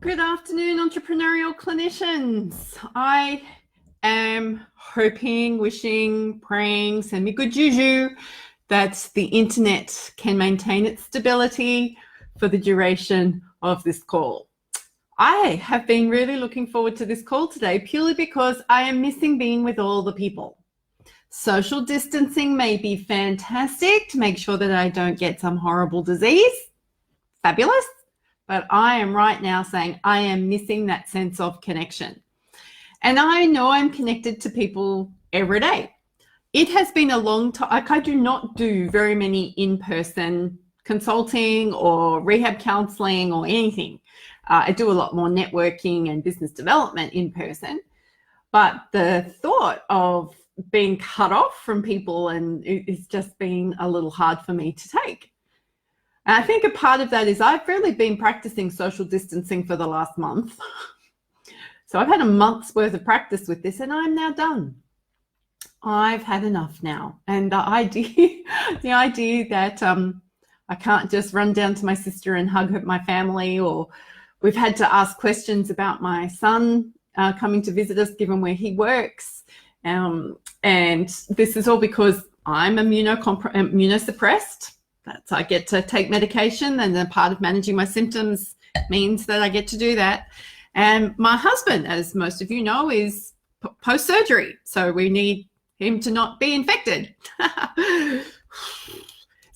Good afternoon, entrepreneurial clinicians. I am hoping, wishing, praying, send me good juju that the internet can maintain its stability for the duration of this call. I have been really looking forward to this call today purely because I am missing being with all the people. Social distancing may be fantastic to make sure that I don't get some horrible disease. Fabulous. But I am right now saying I am missing that sense of connection. And I know I'm connected to people every day. It has been a long time. I do not do very many in-person consulting or rehab counseling or anything. I do a lot more networking and business development in person. But the thought of being cut off from people and it's just been a little hard for me to take. And I think a part of that is I've really been practicing social distancing for the last month. So I've had a month's worth of practice with this and I'm now done. I've had enough now. And the idea that I can't just run down to my sister and hug my family, or we've had to ask questions about my son coming to visit us given where he works. And this is all because I'm immunosuppressed. I get to take medication, and a part of managing my symptoms means that I get to do that. And my husband, as most of you know, is post-surgery. So we need him to not be infected. It's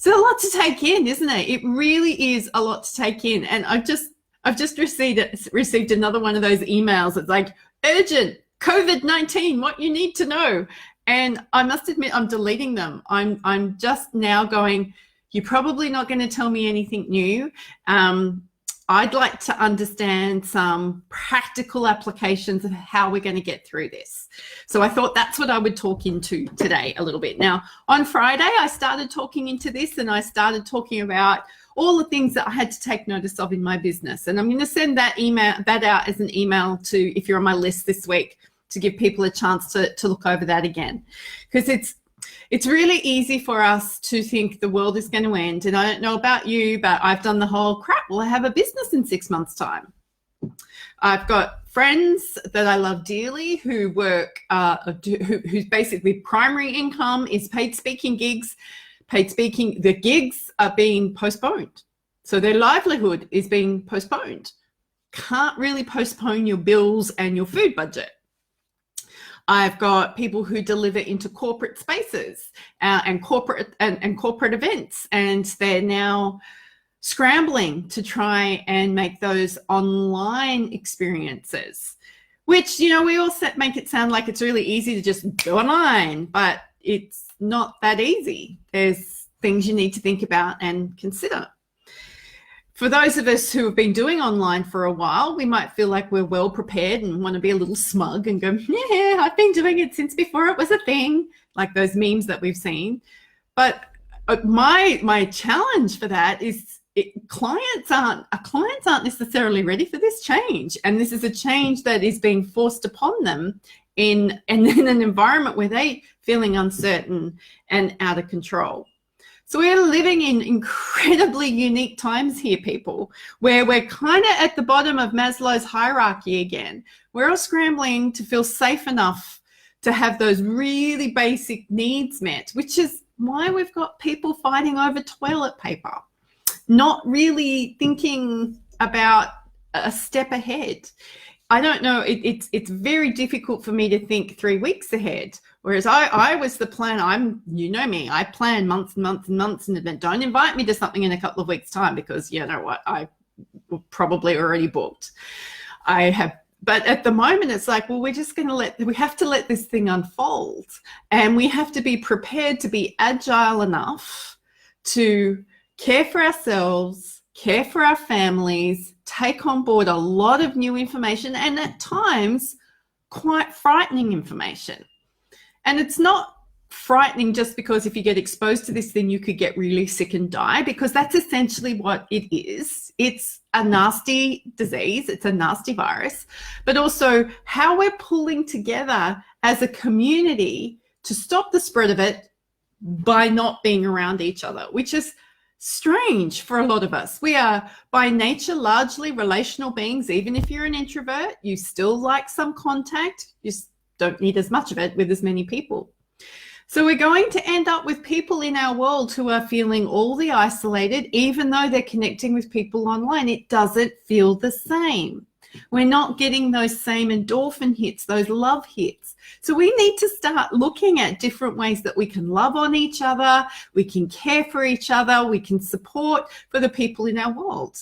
a lot to take in, isn't it? It really is a lot to take in. And I've just received another one of those emails. It's like, urgent, COVID-19, what you need to know. And I must admit, I'm deleting them. I'm just now going, you're probably not going to tell me anything new. I'd like to understand some practical applications of how we're going to get through this. So I thought that's what I would talk into today a little bit. Now, on Friday, I started talking into this, and I started talking about all the things that I had to take notice of in my business. And I'm going to send that out as an email to, if you're on my list this week, to give people a chance to look over that again. Because it's really easy for us to think the world is going to end. And I don't know about you, but I've done the whole crap. Will I have a business in 6 months' time? I've got friends that I love dearly who work, whose basically primary income is paid speaking gigs. The gigs are being postponed. So their livelihood is being postponed. Can't really postpone your bills and your food budget. I've got people who deliver into corporate spaces and corporate events, and they're now scrambling to try and make those online experiences, which, we all make it sound like it's really easy to just go online, but it's not that easy. There's things you need to think about and consider. For those of us who have been doing online for a while, we might feel like we're well prepared and want to be a little smug and go, yeah, I've been doing it since before it was a thing, like those memes that we've seen. But my challenge for that is clients aren't necessarily ready for this change. And this is a change that is being forced upon them in an environment where they're feeling uncertain and out of control. So we're living in incredibly unique times here, people, where we're kind of at the bottom of Maslow's hierarchy again. We're all scrambling to feel safe enough to have those really basic needs met, which is why we've got people fighting over toilet paper, not really thinking about a step ahead. I don't know, it's very difficult for me to think 3 weeks ahead. Whereas I was the planner. You know me, I plan months and months and months in advance. Don't invite me to something in a couple of weeks' time, because you know what, I probably already booked. But at the moment it's like, well, we have to let this thing unfold, and we have to be prepared to be agile enough to care for ourselves, care for our families, take on board a lot of new information, and at times quite frightening information. And it's not frightening just because if you get exposed to this thing, you could get really sick and die, because that's essentially what it is. It's a nasty disease. It's a nasty virus, but also how we're pulling together as a community to stop the spread of it by not being around each other, which is strange for a lot of us. We are by nature largely relational beings. Even if you're an introvert, you still like some contact. You just don't need as much of it with as many people. So we're going to end up with people in our world who are feeling all the isolated, even though they're connecting with people online. It doesn't feel the same. We're not getting those same endorphin hits, those love hits. So we need to start looking at different ways that we can love on each other, we can care for each other, we can support for the people in our world.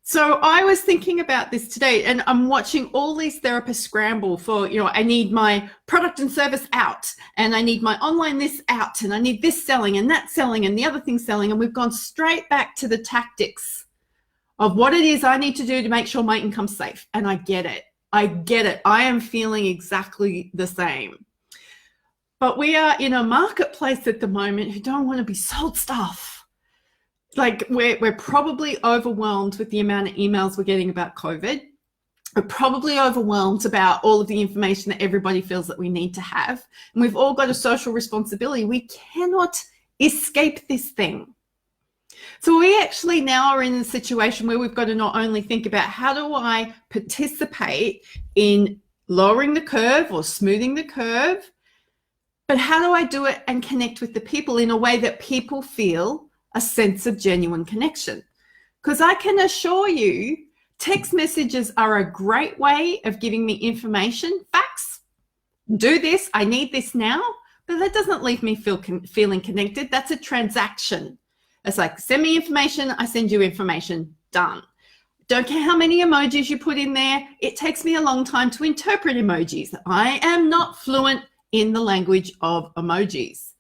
So I was thinking about this today, and I'm watching all these therapists scramble for, I need my product and service out, and I need my online this out, and I need this selling and that selling and the other thing selling. And we've gone straight back to the tactics of what it is I need to do to make sure my income's safe. And I get it. I am feeling exactly the same. But we are in a marketplace at the moment who don't want to be sold stuff. Like we're probably overwhelmed with the amount of emails we're getting about COVID. We're probably overwhelmed about all of the information that everybody feels that we need to have. And we've all got a social responsibility. We cannot escape this thing. So we actually now are in a situation where we've got to not only think about how do I participate in lowering the curve or smoothing the curve, but how do I do it and connect with the people in a way that people feel a sense of genuine connection? Because I can assure you, text messages are a great way of giving me information, facts, do this, I need this now, but that doesn't leave me feeling connected. That's a transaction. It's like, send me information, I send you information, done. Don't care how many emojis you put in there. It takes me a long time to interpret emojis. I am not fluent in the language of emojis.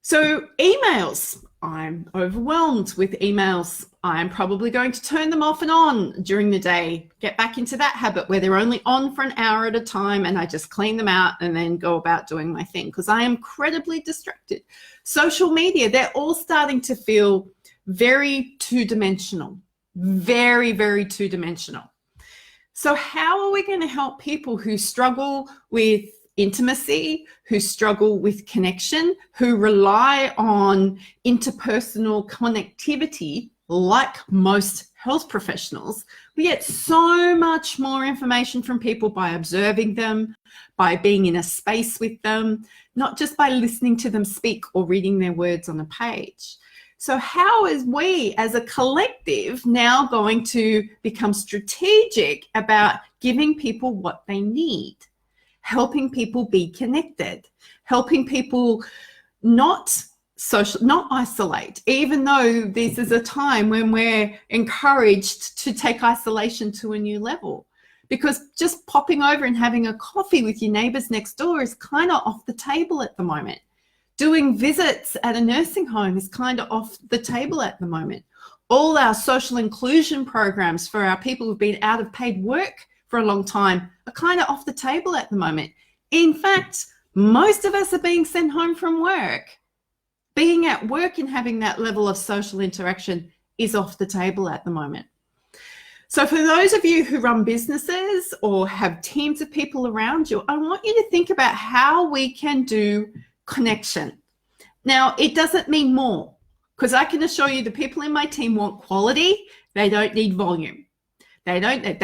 So emails, I'm overwhelmed with emails. I'm probably going to turn them off and on during the day, get back into that habit where they're only on for an hour at a time and I just clean them out and then go about doing my thing because I am incredibly distracted. Social media, they're all starting to feel very two-dimensional, very, very two-dimensional. So how are we going to help people who struggle with intimacy, who struggle with connection, who rely on interpersonal connectivity like most health professionals? We get so much more information from people by observing them, by being in a space with them, not just by listening to them speak or reading their words on a page. So how is we as a collective now going to become strategic about giving people what they need? Helping people be connected, helping people not isolate, even though this is a time when we're encouraged to take isolation to a new level. Because just popping over and having a coffee with your neighbors next door is kind of off the table at the moment. Doing visits at a nursing home is kind of off the table at the moment. All our social inclusion programs for our people who've been out of paid work for a long time are kind of off the table at the moment. In fact, most of us are being sent home from work. Being at work and having that level of social interaction is off the table at the moment. So for those of you who run businesses or have teams of people around you, I want you to think about how we can do connection. Now, it doesn't mean more, because I can assure you the people in my team want quality. They don't need volume. They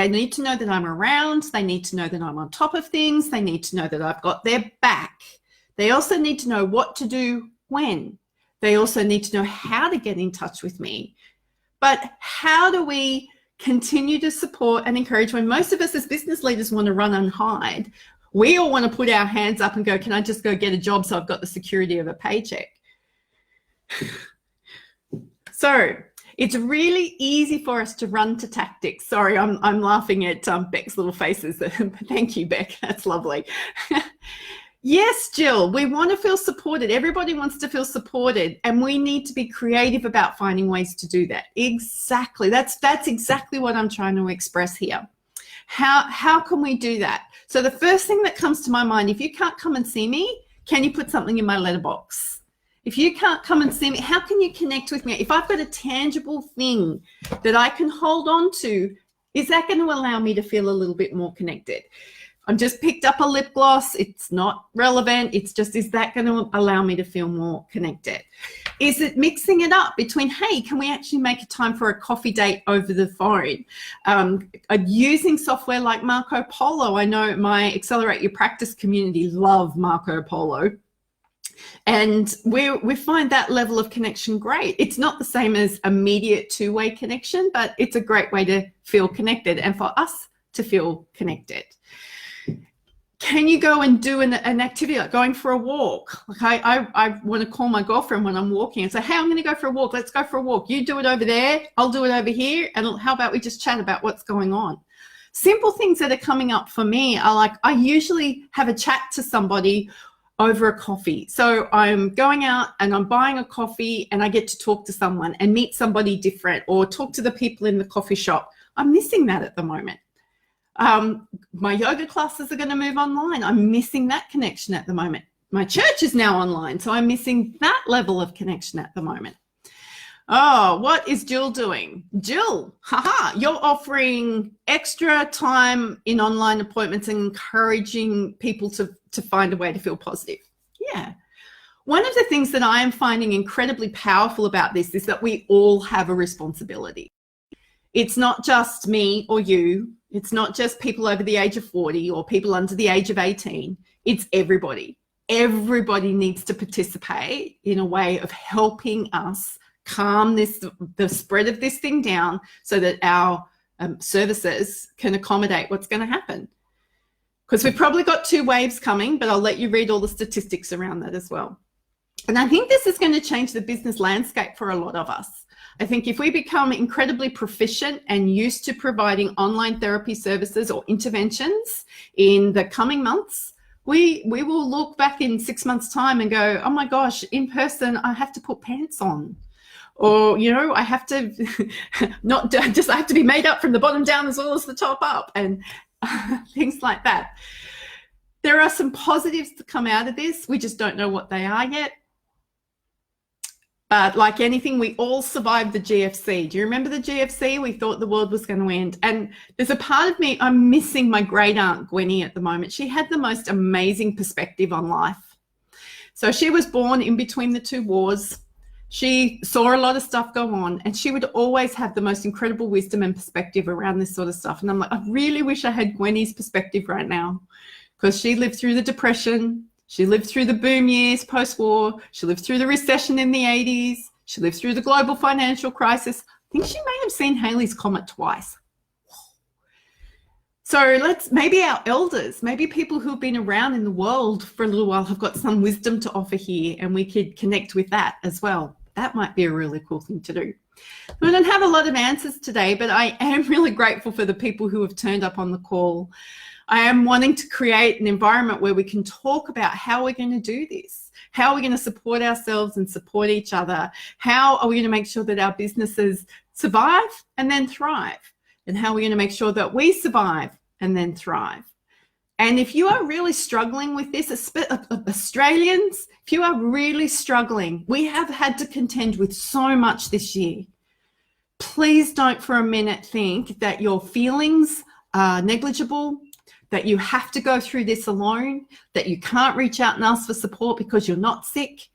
need to know that I'm around. They need to know that I'm on top of things. They need to know that I've got their back. They also need to know what to do when. They also need to know how to get in touch with me. But how do we continue to support and encourage when most of us as business leaders want to run and hide? We all want to put our hands up and go, can I just go get a job so I've got the security of a paycheck? So it's really easy for us to run to tactics. Sorry, I'm laughing at Beck's little faces. Thank you, Beck. That's lovely. Yes, Jill, we want to feel supported. Everybody wants to feel supported, and we need to be creative about finding ways to do that. Exactly. That's exactly what I'm trying to express here. How can we do that? So the first thing that comes to my mind, if you can't come and see me, can you put something in my letterbox? If you can't come and see me, how can you connect with me? If I've got a tangible thing that I can hold on to, is that going to allow me to feel a little bit more connected? I've just picked up a lip gloss. It's not relevant. It's just, is that going to allow me to feel more connected? Is it mixing it up between, hey, can we actually make a time for a coffee date over the phone? Using software like Marco Polo. I know my Accelerate Your Practice community love Marco Polo. And we find that level of connection great. It's not the same as immediate two-way connection, but it's a great way to feel connected and for us to feel connected. Can you go and do an activity like going for a walk? Like I want to call my girlfriend when I'm walking and say, hey, I'm going to go for a walk. Let's go for a walk. You do it over there. I'll do it over here. And how about we just chat about what's going on? Simple things that are coming up for me are like, I usually have a chat to somebody over a coffee. So I'm going out and I'm buying a coffee and I get to talk to someone and meet somebody different or talk to the people in the coffee shop. I'm missing that at the moment. My yoga classes are going to move online. I'm missing that connection at the moment. My church is now online, so I'm missing that level of connection at the moment. Oh, what is Jill doing? Jill, you're offering extra time in online appointments and encouraging people to find a way to feel positive. Yeah. One of the things that I am finding incredibly powerful about this is that we all have a responsibility. It's not just me or you. It's not just people over the age of 40 or people under the age of 18. It's everybody. Everybody needs to participate in a way of helping us calm the spread of this thing down so that our services can accommodate what's going to happen. Because we've probably got 2 waves coming, but I'll let you read all the statistics around that as well. And I think this is going to change the business landscape for a lot of us. I think if we become incredibly proficient and used to providing online therapy services or interventions in the coming months, we will look back in 6 months' time and go, oh my gosh, in person, I have to put pants on. Or, you know, I have to I have to be made up from the bottom down as well as the top up and things like that. There are some positives to come out of this. We just don't know what they are yet. But like anything, we all survived the GFC. Do you remember the GFC? We thought the world was going to end. And there's a part of me, I'm missing my great aunt Gwenny at the moment. She had the most amazing perspective on life. So she was born in between the 2 wars. She saw a lot of stuff go on and she would always have the most incredible wisdom and perspective around this sort of stuff. And I'm like, I really wish I had Gwenny's perspective right now because she lived through the Depression. She lived through the boom years post-war. She lived through the recession in the 80s. She lived through the global financial crisis. I think she may have seen Halley's Comet twice. So maybe our elders, maybe people who've been around in the world for a little while have got some wisdom to offer here and we could connect with that as well. That might be a really cool thing to do. We don't have a lot of answers today, but I am really grateful for the people who have turned up on the call. I am wanting to create an environment where we can talk about how we're going to do this. How are we going to support ourselves and support each other? How are we going to make sure that our businesses survive and then thrive? And how are we going to make sure that we survive and then thrive? And if you are really struggling with this, Australians, if you are really struggling, we have had to contend with so much this year. Please don't for a minute think that your feelings are negligible, that you have to go through this alone, that you can't reach out and ask for support because you're not sick.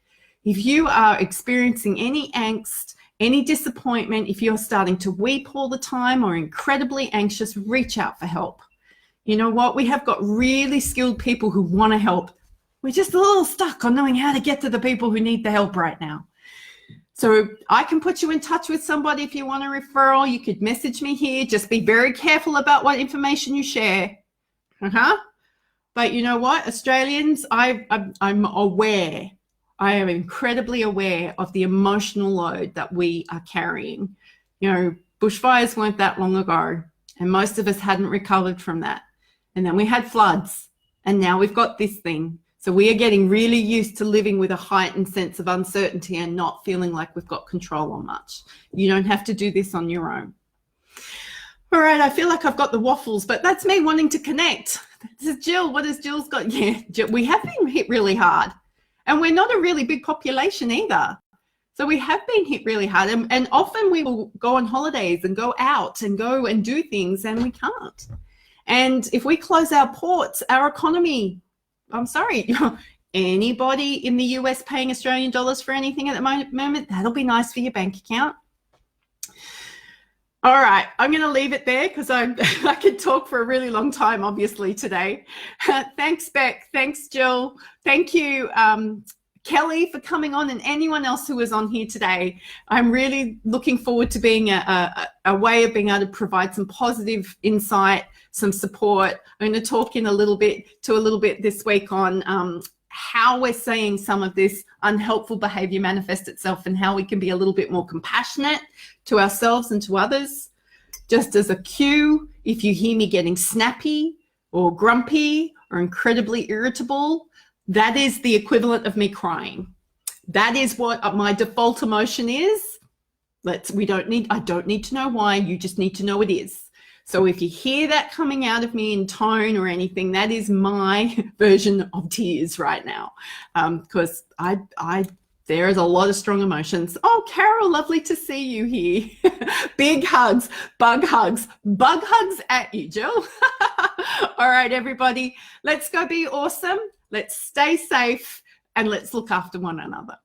If you are experiencing any angst, any disappointment, if you're starting to weep all the time or incredibly anxious, reach out for help. You know what? We have got really skilled people who want to help. We're just a little stuck on knowing how to get to the people who need the help right now. So I can put you in touch with somebody if you want a referral. You could message me here. Just be very careful about what information you share. But you know what, Australians, I'm aware. I am incredibly aware of the emotional load that we are carrying. You know, bushfires weren't that long ago, and most of us hadn't recovered from that. And then we had floods, and now we've got this thing. So we are getting really used to living with a heightened sense of uncertainty and not feeling like we've got control on much. You don't have to do this on your own. All right, I feel like I've got the waffles, but that's me wanting to connect. This is Jill. What has Jill's got? Yeah, Jill, we have been hit really hard, and we're not a really big population either. So we have been hit really hard, and often we will go on holidays and go out and go and do things, and we can't. And if we close our ports, our economy, I'm sorry, Anybody in the US paying Australian dollars for anything at the moment? That'll be nice for your bank account. All right, I'm going to leave it there because I could talk for a really long time, obviously, today. Thanks, Beck. Thanks, Jill. Thank you, Kelly, for coming on, and anyone else who was on here today. I'm really looking forward to being a way of being able to provide some positive insight, some support. I'm going to talk in a little bit this week on how we're seeing some of this unhelpful behavior manifest itself and how we can be a little bit more compassionate to ourselves and to others. Just as a cue, if you hear me getting snappy or grumpy or incredibly irritable, that is the equivalent of me crying. That is what my default emotion is. I don't need to know why, you just need to know it is. So if you hear that coming out of me in tone or anything, that is my version of tears right now, because there is a lot of strong emotions. Oh, Carol, lovely to see you here. Big hugs, bug hugs at you, Jill. All right, everybody, let's go be awesome. Let's stay safe and let's look after one another.